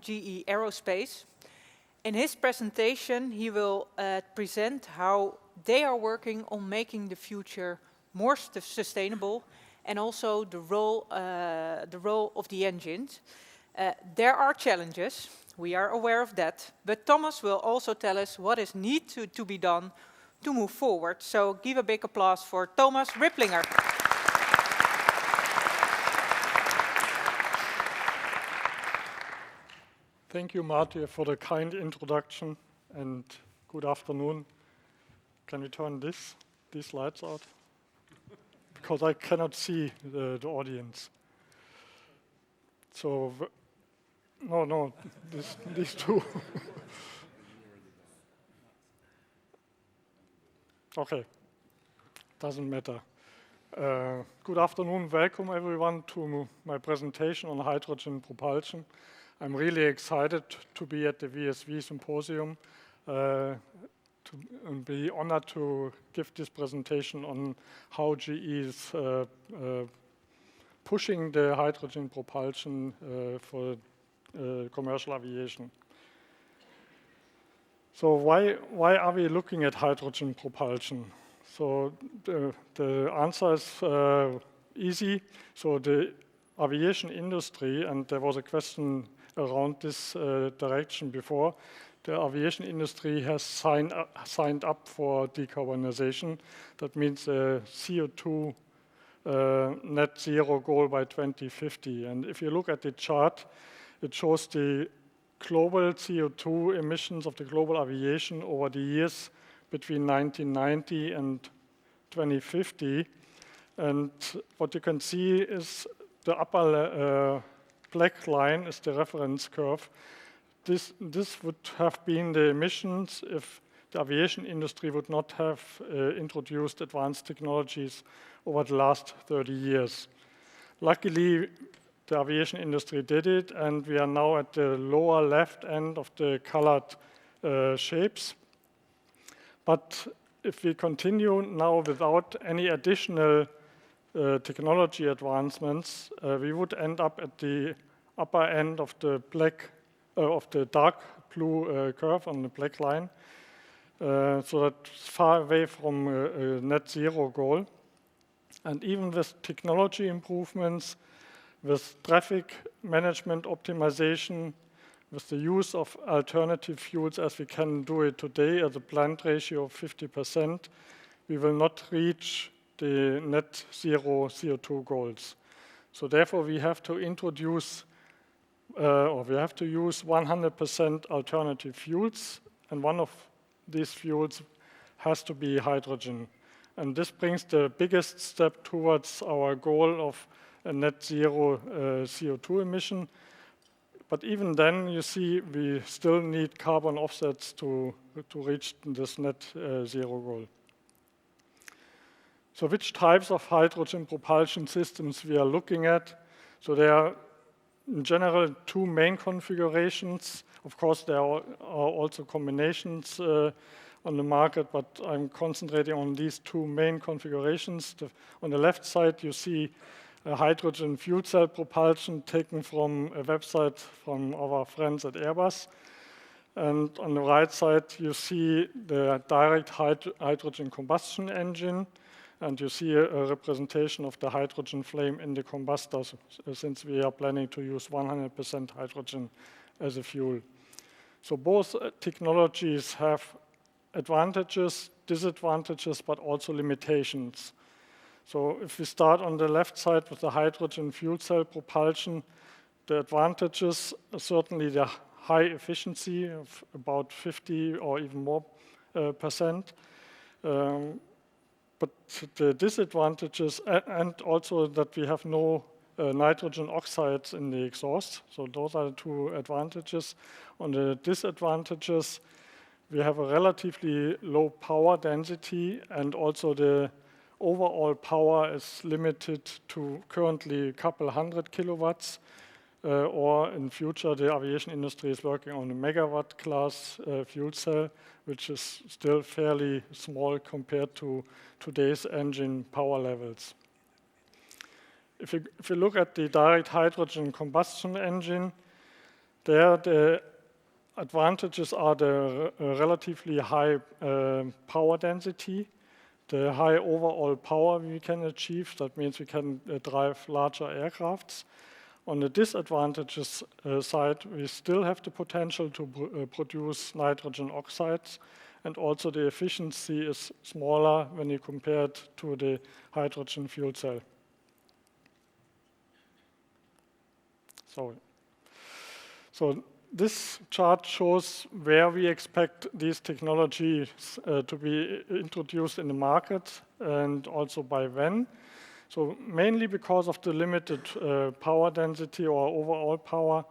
GE Aerospace. In his presentation, he will present how they are working on making the future more sustainable, and also the role of the engines. There are challenges, we are aware of that, but Thomas will also tell us what is needed to be done to move forward. So give a big applause for Thomas Ripplinger. Thank you, Marty, for the kind introduction, and good afternoon. Can we turn these lights out? Because I cannot see the audience. So, no, these two. Okay, doesn't matter. Good afternoon, welcome everyone to my presentation on hydrogen propulsion. I'm really excited to be at the VSV Symposium and be honored to give this presentation on how GE is pushing the hydrogen propulsion for commercial aviation. So why are we looking at hydrogen propulsion? So the answer is easy. So the aviation industry, and there was a question around this direction before, the aviation industry has signed up for decarbonization. That means a CO2 net zero goal by 2050. And if you look at the chart, it shows the global CO2 emissions of the global aviation over the years between 1990 and 2050. And what you can see is the upper black line is the reference curve. This would have been the emissions if the aviation industry would not have introduced advanced technologies over the last 30 years. Luckily, the aviation industry did it, and we are now at the lower left end of the colored shapes. But if we continue now without any additional technology advancements, we would end up at the upper end of the dark blue curve on the black line. So that's far away from a net zero goal. And even with technology improvements, with traffic management optimization, with the use of alternative fuels as we can do it today at a blend ratio of 50%, we will not reach the net zero CO2 goals. So therefore we have to introduce we have to use 100% alternative fuels, and one of these fuels has to be hydrogen. And this brings the biggest step towards our goal of a net zero CO2 emission. But even then, you see, we still need carbon offsets to reach this net zero goal. So which types of hydrogen propulsion systems we are looking at? So there are, in general, two main configurations. Of course, there are also combinations on the market, but I'm concentrating on these two main configurations. On the left side, you see a hydrogen fuel cell propulsion taken from a website from our friends at Airbus. And on the right side, you see the direct hydrogen combustion engine, and you see a representation of the hydrogen flame in the combustors, since we are planning to use 100% hydrogen as a fuel. So both technologies have advantages, disadvantages, but also limitations. So if we start on the left side with the hydrogen fuel cell propulsion, the advantages are certainly the high efficiency of about 50 or even more percent. But the disadvantages, and also that we have no nitrogen oxides in the exhaust. So those are the two advantages. On the disadvantages, we have a relatively low power density, and also the overall power is limited to currently a couple hundred kilowatts, or in future the aviation industry is working on a megawatt class fuel cell, which is still fairly small compared to today's engine power levels. If you look at the direct hydrogen combustion engine, There, the advantages are the relatively high power density, the high overall power we can achieve. That means we can drive larger aircrafts. On the disadvantages side, we still have the potential to produce nitrogen oxides, and also the efficiency is smaller when you compare it to the hydrogen fuel cell. So this chart shows where we expect these technologies to be introduced in the market, and also by when. So mainly because of the limited power density or overall power,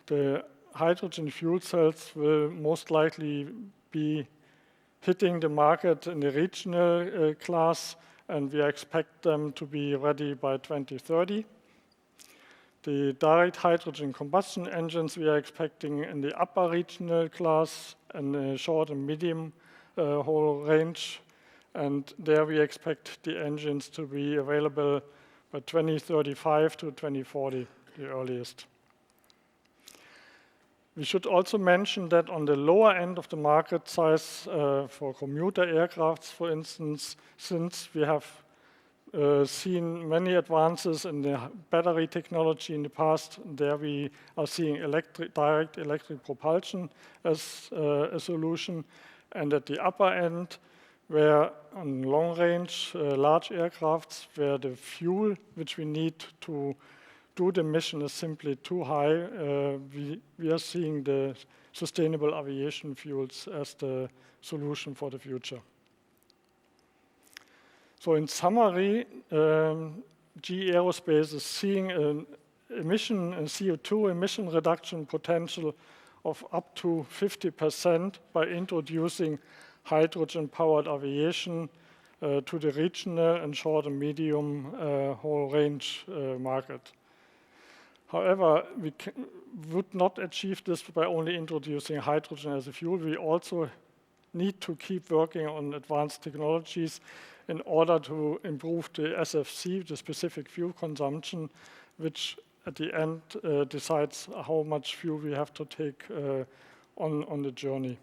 the hydrogen fuel cells will most likely be hitting the market in the regional class, and we expect them to be ready by 2030. The direct hydrogen combustion engines we are expecting in the upper regional class and the short and medium haul range, and there we expect the engines to be available by 2035 to 2040, the earliest. We should also mention that on the lower end of the market size for commuter aircrafts, for instance, since we have seen many advances in the battery technology in the past, there we are seeing direct electric propulsion as a solution. And at the upper end, where on long range, large aircrafts, where the fuel which we need to do the mission is simply too high, we are seeing the sustainable aviation fuels as the solution for the future. So in summary, GE Aerospace is seeing a CO2 emission reduction potential of up to 50% by introducing hydrogen-powered aviation to the regional and short and medium haul range market. However, we would not achieve this by only introducing hydrogen as a fuel. We also need to keep working on advanced technologies in order to improve the SFC, the specific fuel consumption, which at the end decides how much fuel we have to take on the journey.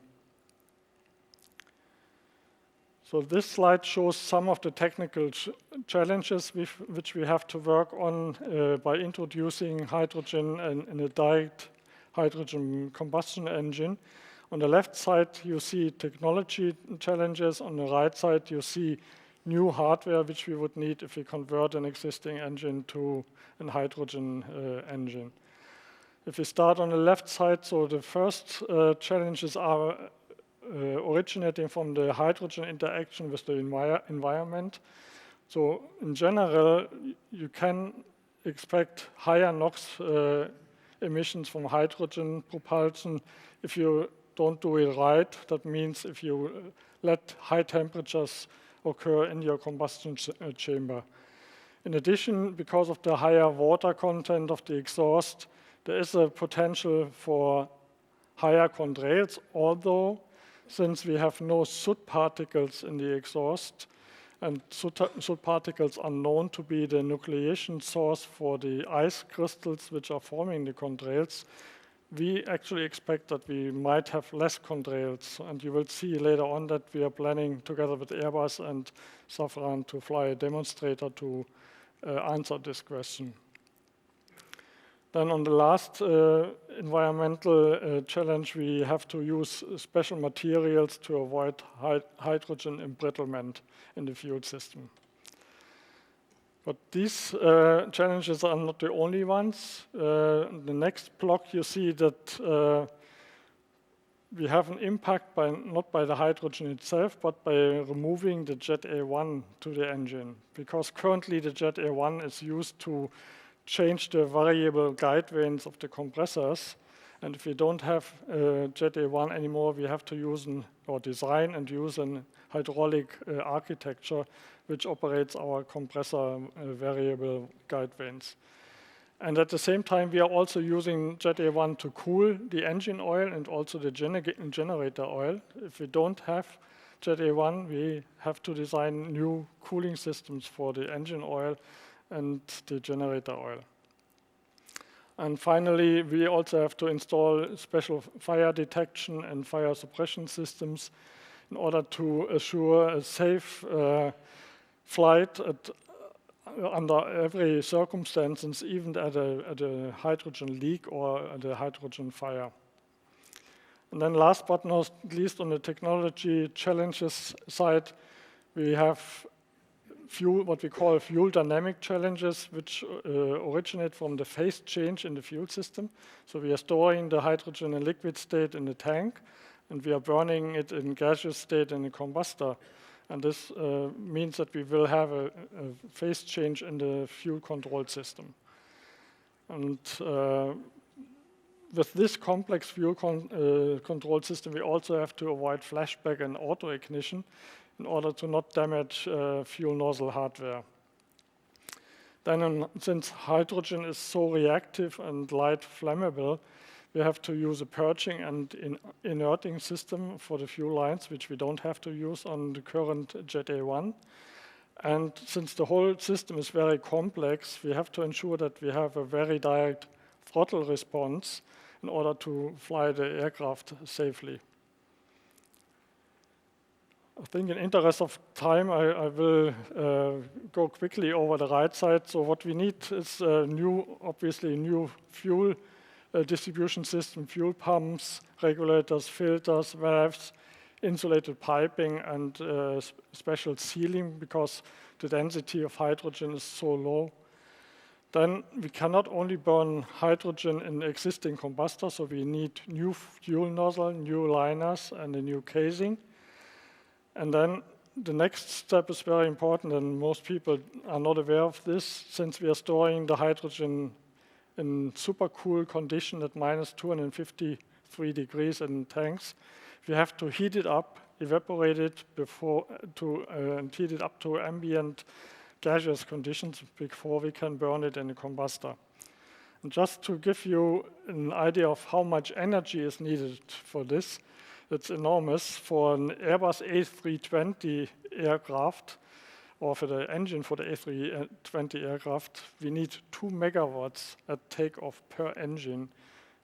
So this slide shows some of the technical challenges which we have to work on by introducing hydrogen in a direct hydrogen combustion engine. On the left side, you see technology challenges. On the right side, you see new hardware which we would need if we convert an existing engine to a hydrogen engine. If we start on the left side, so the first challenges are originating from the hydrogen interaction with the environment. So in general, you can expect higher NOx emissions from hydrogen propulsion if you don't do it right. That means if you let high temperatures occur in your combustion chamber. In addition, because of the higher water content of the exhaust, there is a potential for higher contrails, although since we have no soot particles in the exhaust, and soot particles are known to be the nucleation source for the ice crystals which are forming the contrails, we actually expect that we might have less contrails, and you will see later on that we are planning together with Airbus and Safran to fly a demonstrator to answer this question. Then on the last environmental challenge, we have to use special materials to avoid hydrogen embrittlement in the fuel system. But these challenges are not the only ones. The next block you see that we have an impact not by the hydrogen itself, but by removing the jet A1 to the engine. Because currently the jet A1 is used to change the variable guide vanes of the compressors. And if we don't have jet A1 anymore, we have to use design and use a hydraulic architecture which operates our compressor variable guide vanes. And at the same time, we are also using jet A1 to cool the engine oil and also the generator oil. If we don't have jet A1, we have to design new cooling systems for the engine oil and the generator oil. And finally, we also have to install special fire detection and fire suppression systems in order to assure a safe flight under every circumstances, even at a hydrogen leak or at a hydrogen fire. And then last but not least, on the technology challenges side, we have what we call fuel dynamic challenges, which originate from the phase change in the fuel system. So we are storing the hydrogen in liquid state in the tank, and we are burning it in gaseous state in the combustor. And this means that we will have a phase change in the fuel control system. And with this complex fuel control system, we also have to avoid flashback and auto ignition in order to not damage fuel nozzle hardware. Then, since hydrogen is so reactive and light flammable, we have to use a purging and inerting system for the fuel lines, which we don't have to use on the current Jet A1. And since the whole system is very complex, we have to ensure that we have a very direct throttle response in order to fly the aircraft safely. I think in interest of time, I will go quickly over the right side. So what we need is obviously new fuel distribution system, fuel pumps, regulators, filters, valves, insulated piping, and special sealing because the density of hydrogen is so low. Then we cannot only burn hydrogen in existing combustors, so we need new fuel nozzle, new liners, and a new casing. And then the next step is very important, and most people are not aware of this, since we are storing the hydrogen in super cool condition at minus 253 degrees in tanks. We have to heat it up, evaporate it and heat it up to ambient gaseous conditions before we can burn it in a combustor. And just to give you an idea of how much energy is needed for this, it's enormous. For an Airbus A320 aircraft, or for the engine for the A320 aircraft, we need 2 megawatts at takeoff per engine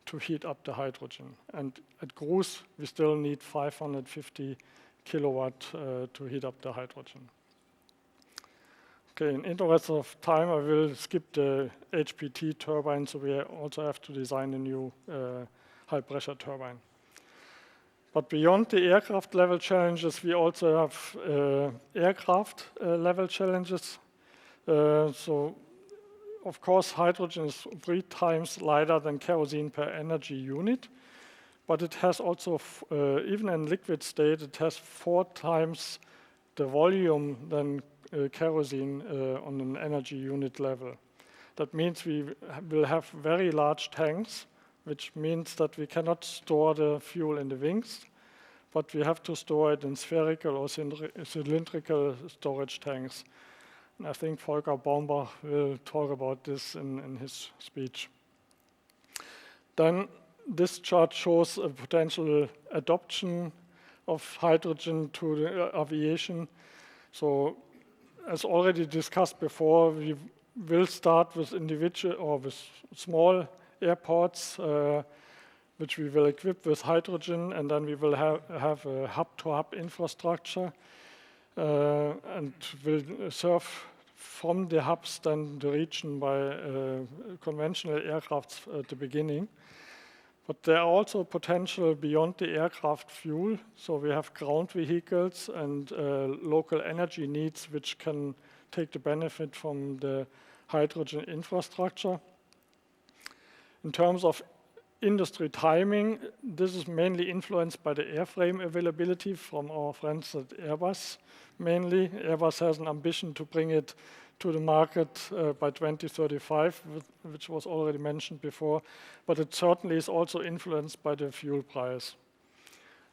to heat up the hydrogen. And at cruise, we still need 550 kilowatt to heat up the hydrogen. Okay, in interest of time, I will skip the HPT turbine, so we also have to design a new high-pressure turbine. But beyond the aircraft level challenges, we also have aircraft level challenges. So, of course, hydrogen is 3 times lighter than kerosene per energy unit, but it has also, even in liquid state, it has 4 times the volume than kerosene on an energy unit level. That means we will have very large tanks, which means that we cannot store the fuel in the wings, but we have to store it in spherical or cylindrical storage tanks. And I think Volker Baumbach will talk about this in his speech. Then this chart shows a potential adoption of hydrogen to the aviation. So, as already discussed before, we will start with individual or with small airports, which we will equip with hydrogen, and then we will have a hub-to-hub infrastructure and will serve from the hubs then the region by conventional aircraft at the beginning. But there are also potential beyond the aircraft fuel. So we have ground vehicles and local energy needs which can take the benefit from the hydrogen infrastructure. In terms of industry timing, this is mainly influenced by the airframe availability from our friends at Airbus. Mainly, Airbus has an ambition to bring it to the market by 2035, which was already mentioned before, but it certainly is also influenced by the fuel price.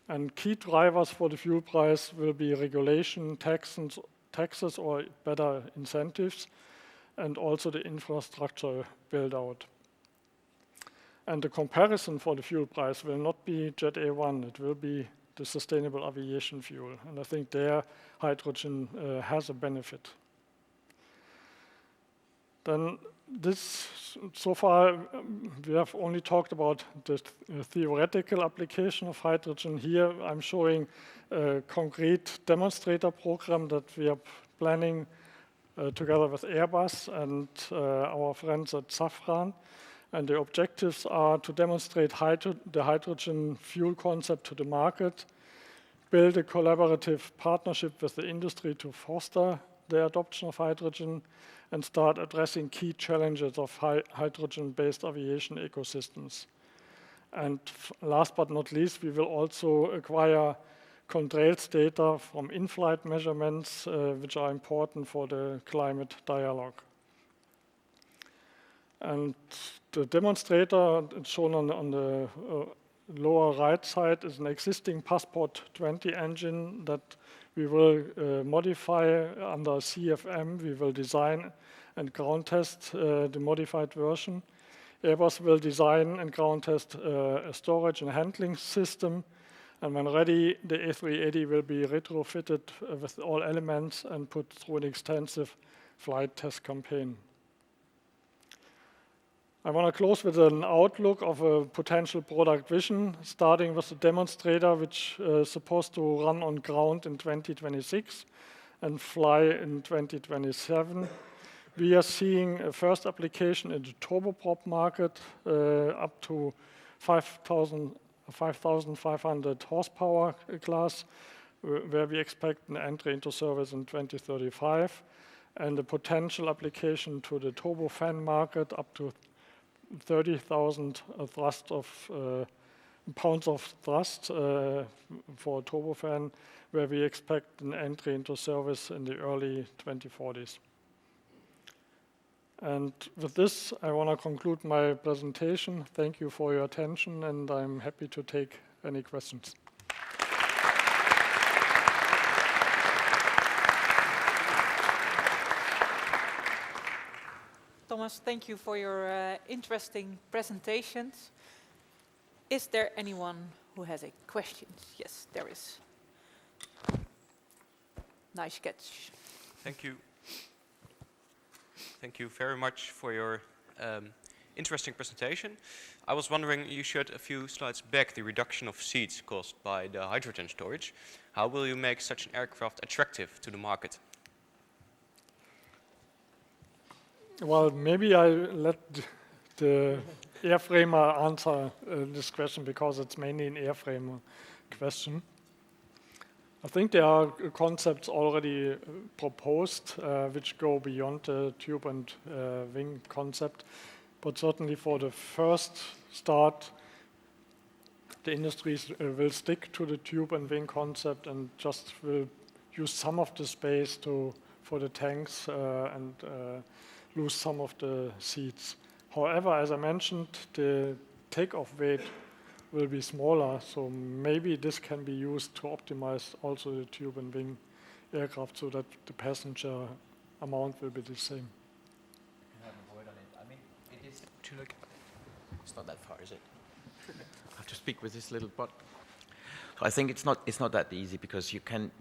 And key drivers for the fuel price will be regulation, taxes or better incentives, and also the infrastructure build-out. And the comparison for the fuel price will not be Jet A1, it will be the sustainable aviation fuel. And I think there hydrogen has a benefit. Then this, so far, we have only talked about the theoretical application of hydrogen. Here, I'm showing a concrete demonstrator program that we are planning together with Airbus and our friends at Safran. And the objectives are to demonstrate the hydrogen fuel concept to the market, build a collaborative partnership with the industry to foster the adoption of hydrogen, and start addressing key challenges of hydrogen-based aviation ecosystems. And last but not least, we will also acquire contrails data from in-flight measurements, which are important for the climate dialogue. And the demonstrator shown on the lower right side is an existing Passport 20 engine that we will modify under CFM. We will design and ground test the modified version. Airbus will design and ground test a storage and handling system. And when ready, the A380 will be retrofitted with all elements and put through an extensive flight test campaign. I want to close with an outlook of a potential product vision, starting with the demonstrator, which is supposed to run on ground in 2026 and fly in 2027. We are seeing a first application in the turboprop market up to 5,500 horsepower class, where we expect an entry into service in 2035, and a potential application to the turbofan market up to 30,000 pounds of thrust for a turbofan, where we expect an entry into service in the early 2040s. And with this, I want to conclude my presentation. Thank you for your attention, and I'm happy to take any questions. Thomas, thank you for your interesting presentations. Is there anyone who has a question? Yes, there is. Nice catch. Thank you. Thank you very much for your interesting presentation. I was wondering, you showed a few slides back the reduction of seats caused by the hydrogen storage. How will you make such an aircraft attractive to the market? Well, maybe I let the airframer answer this question, because it's mainly an airframer question. I think there are concepts already proposed which go beyond the tube and wing concept, but certainly for the first start, the industries will stick to the tube and wing concept and just will use some of the space for the tanks and lose some of the seats. However, as I mentioned, the takeoff weight will be smaller, so maybe this can be used to optimize also the tube and wing aircraft so that the passenger amount will be the same. I have a word on it. I mean, it is to look. It's not that far, is it? I have to speak with this little bot. So I think it's not that easy, because you can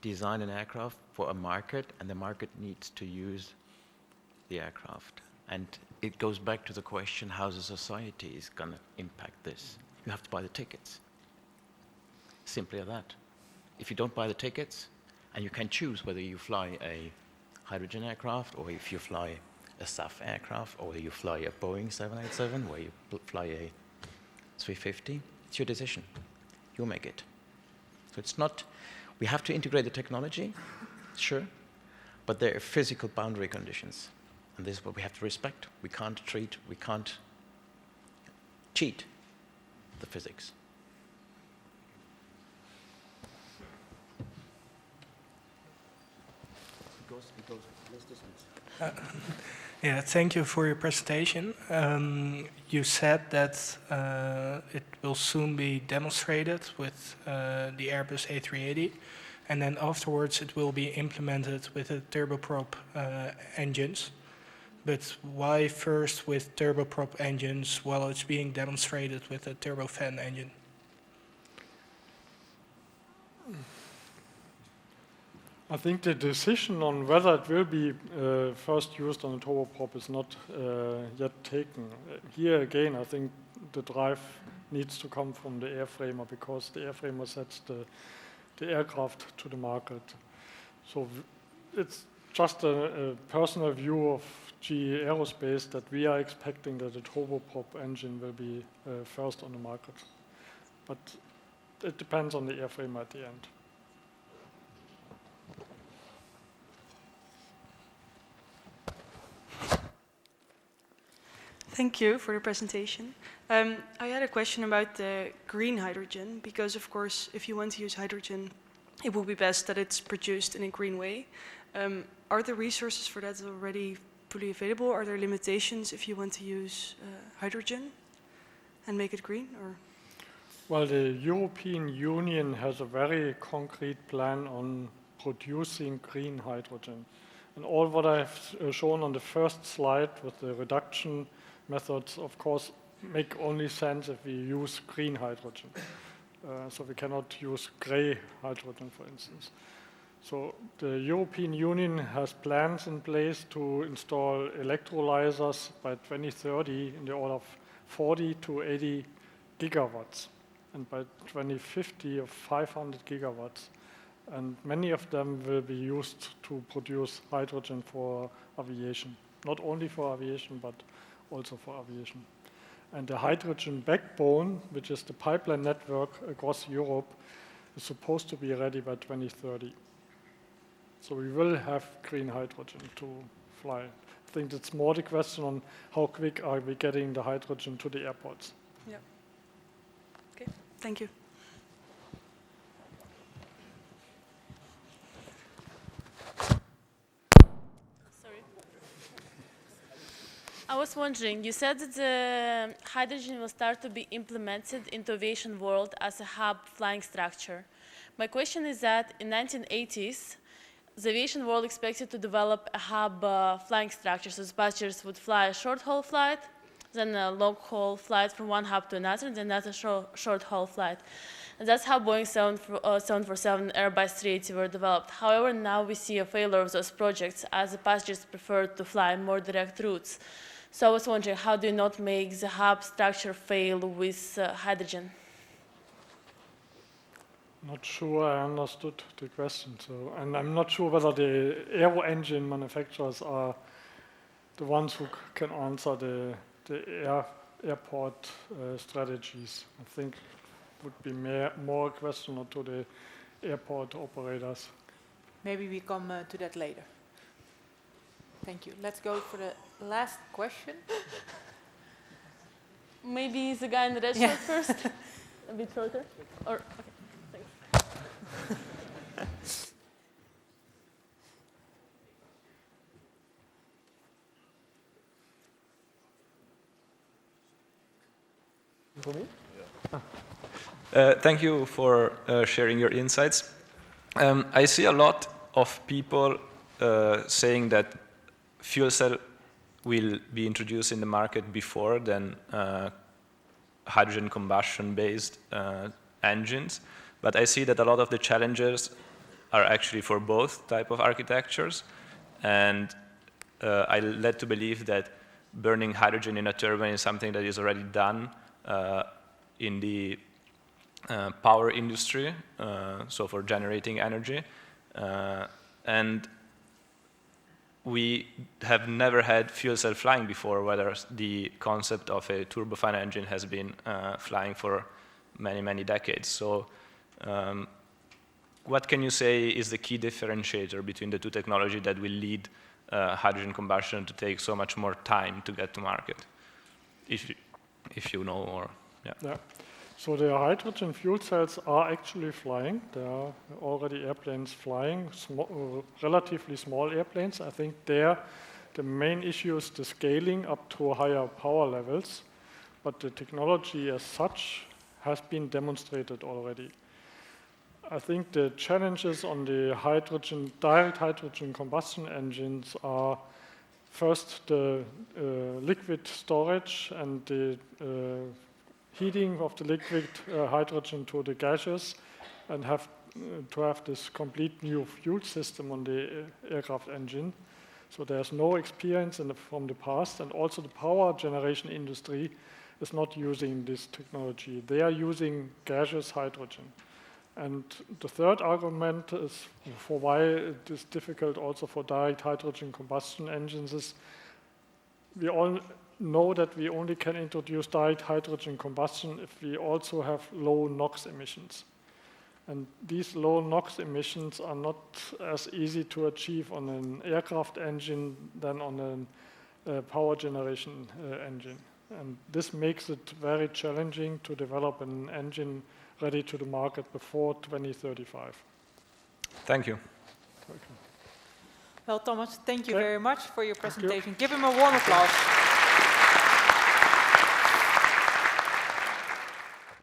design an aircraft for a market, and the market needs to use the aircraft. And it goes back to the question, how the society is going to impact this. You have to buy the tickets. Simply as that. If you don't buy the tickets, and you can choose whether you fly a hydrogen aircraft, or if you fly a SAF aircraft, or whether you fly a Boeing 787, or you fly a 350, it's your decision. You make it. So it's not, we have to integrate the technology, sure, but there are physical boundary conditions. And this is what we have to respect. We can't cheat the physics. It goes less distance. Yeah, thank you for your presentation. You said that it will soon be demonstrated with the Airbus A380, and then afterwards it will be implemented with the turboprop engines. But why first with turboprop engines while it's being demonstrated with a turbofan engine? I think the decision on whether it will be first used on a turboprop is not yet taken. Here again, I think the drive needs to come from the airframer, because the airframer sets the aircraft to the market. So it's just a personal view of GE Aerospace that we are expecting that a turboprop engine will be first on the market. But it depends on the airframer at the end. Thank you for the presentation. I had a question about the green hydrogen, because of course, if you want to use hydrogen, it would be best that it's produced in a green way. Are the resources for that already fully available? Are there limitations if you want to use hydrogen and make it green? Or? Well, the European Union has a very concrete plan on producing green hydrogen. And all what I've shown on the first slide with the reduction methods, of course, make only sense if we use green hydrogen. So we cannot use gray hydrogen, for instance. So the European Union has plans in place to install electrolyzers by 2030 in the order of 40 to 80 gigawatts, and by 2050 of 500 gigawatts. And many of them will be used to produce hydrogen for aviation. Not only for aviation, but also for aviation. And the hydrogen backbone, which is the pipeline network across Europe, is supposed to be ready by 2030. So we will have green hydrogen to fly. I think it's more the question on how quick are we getting the hydrogen to the airports. Yeah. Okay, thank you. I was wondering, you said that the hydrogen will start to be implemented into aviation world as a hub flying structure. My question is that in 1980s, the aviation world expected to develop a hub flying structure, so passengers would fly a short-haul flight, then a long-haul flight from one hub to another, and then another short-haul flight. And that's how Boeing 747 and Airbus 380 were developed. However, now we see a failure of those projects as the passengers preferred to fly more direct routes. So I was wondering, how do you not make the hub structure fail with hydrogen? Not sure I understood the question. So, and I'm not sure whether the aero engine manufacturers are the ones who can answer the airport strategies. I think it would be more a question to the airport operators. Maybe we come to that later. Thank you. Let's go for the last question. Maybe the guy in the red shirt first? A bit shorter? Or, okay, thanks. For me? Yeah. Thank you for sharing your insights. I see a lot of people saying that fuel cell will be introduced in the market before than hydrogen combustion-based engines. But I see that a lot of the challenges are actually for both type of architectures. And I'm led to believe that burning hydrogen in a turbine is something that is already done in the power industry, so for generating energy. And we have never had fuel cell flying before, whether the concept of a turbofan engine has been flying for many, many decades. So what can you say is the key differentiator between the two technologies that will lead hydrogen combustion to take so much more time to get to market? If you know, or yeah. So the hydrogen fuel cells are actually flying. There are already airplanes flying, relatively small airplanes. I think there the main issue is the scaling up to higher power levels, but the technology as such has been demonstrated already. I think the challenges on the direct hydrogen combustion engines are first the liquid storage and the heating of the liquid hydrogen to the gases, and have to have this complete new fuel system on the aircraft engine. So there's no experience from the past, and also the power generation industry is not using this technology. They are using gaseous hydrogen. And the third argument is for why it is difficult also for direct hydrogen combustion engines is we all know that we only can introduce direct hydrogen combustion if we also have low NOx emissions. And these low NOx emissions are not as easy to achieve on an aircraft engine than on a power generation engine. And this makes it very challenging to develop an engine ready to the market before 2035. Thank you. Well, Thomas, thank you Okay. very much for your presentation. Give him a warm applause.